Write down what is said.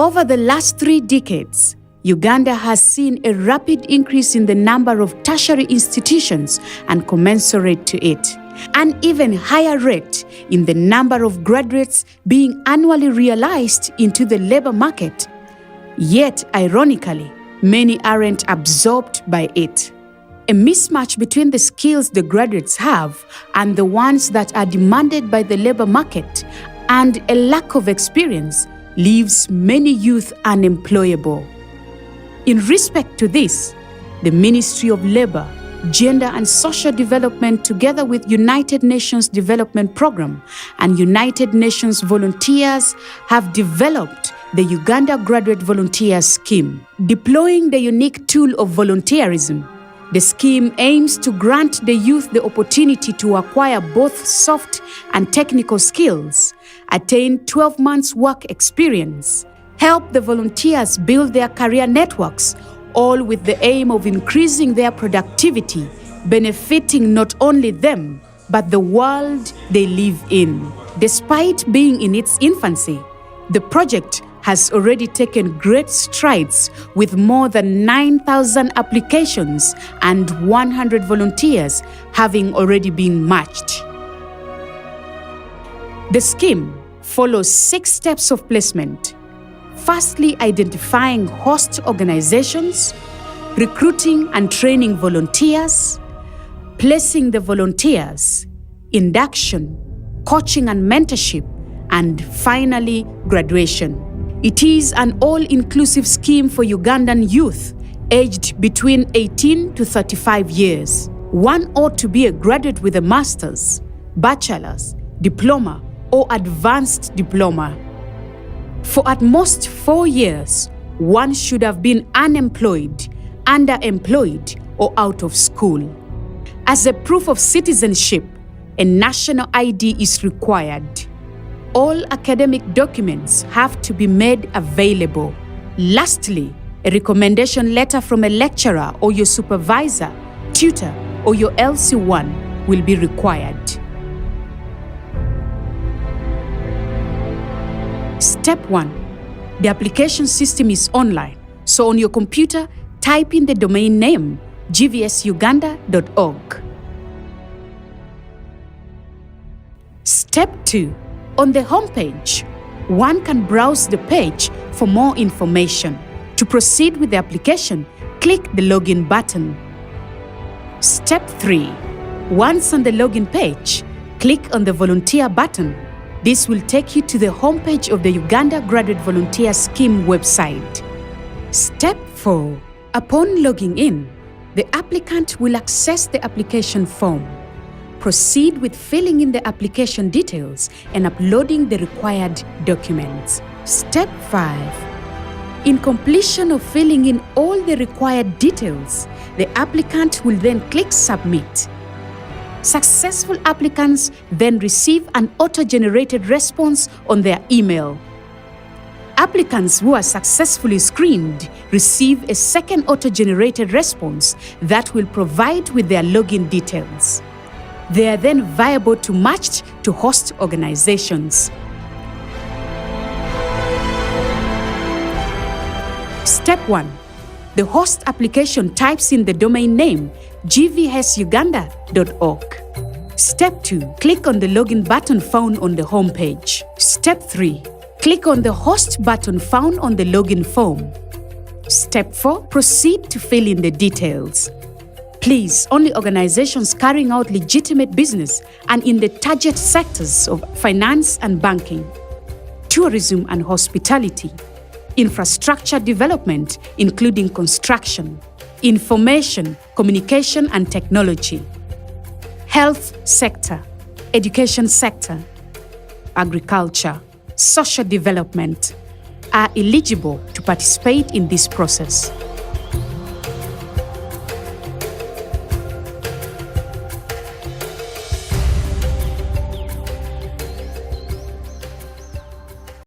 Over the last 3 decades, Uganda has seen a rapid increase in the number of tertiary institutions and commensurate to it, an even higher rate in the number of graduates being annually realized into the labor market. Yet, ironically, many aren't absorbed by it. A mismatch between the skills the graduates have and the ones that are demanded by the labor market, and a lack of experience, leaves many youth unemployable. In respect to this, the Ministry of Labor, Gender and Social Development, together with United Nations Development Programme and United Nations volunteers, have developed the Uganda Graduate Volunteer Scheme. Deploying the unique tool of volunteerism, the scheme aims to grant the youth the opportunity to acquire both soft and technical skills, attain 12 months work experience, help the volunteers build their career networks, all with the aim of increasing their productivity, benefiting not only them, but the world they live in. Despite being in its infancy, the project has already taken great strides, with more than 9,000 applications and 100 volunteers having already been matched. The scheme follows 6 steps of placement. Firstly, identifying host organizations, recruiting and training volunteers, placing the volunteers, induction, coaching and mentorship, and finally, graduation. It is an all-inclusive scheme for Ugandan youth aged between 18 to 35 years. One ought to be a graduate with a master's, bachelor's, diploma, or advanced diploma. For at most 4 years, one should have been unemployed, underemployed, or out of school. As a proof of citizenship, a national ID is required. All academic documents have to be made available. Lastly, a recommendation letter from a lecturer or your supervisor, tutor, or your LC1 will be required. Step 1. The application system is online, so on your computer, type in the domain name gvsuganda.org. Step 2. On the homepage, one can browse the page for more information. To proceed with the application, click the login button. Step 3. Once on the login page, click on the volunteer button. This will take you to the homepage of the Uganda Graduate Volunteer Scheme website. Step 4. Upon logging in, the applicant will access the application form. Proceed with filling in the application details and uploading the required documents. Step 5. In completion of filling in all the required details, the applicant will then click Submit. Successful applicants then receive an auto-generated response on their email. Applicants who are successfully screened receive a second auto-generated response that will provide with their login details. They are then viable to match to host organizations. Step 1. The host application types in the domain name gvsuganda.org. Step 2. Click on the login button found on the home page. Step 3. Click on the host button found on the login form. Step 4. Proceed to fill in the details. Please, only organizations carrying out legitimate business and in the target sectors of finance and banking, tourism and hospitality, infrastructure development, including construction, information, communication and technology, health sector, education sector, agriculture, social development, are eligible to participate in this process.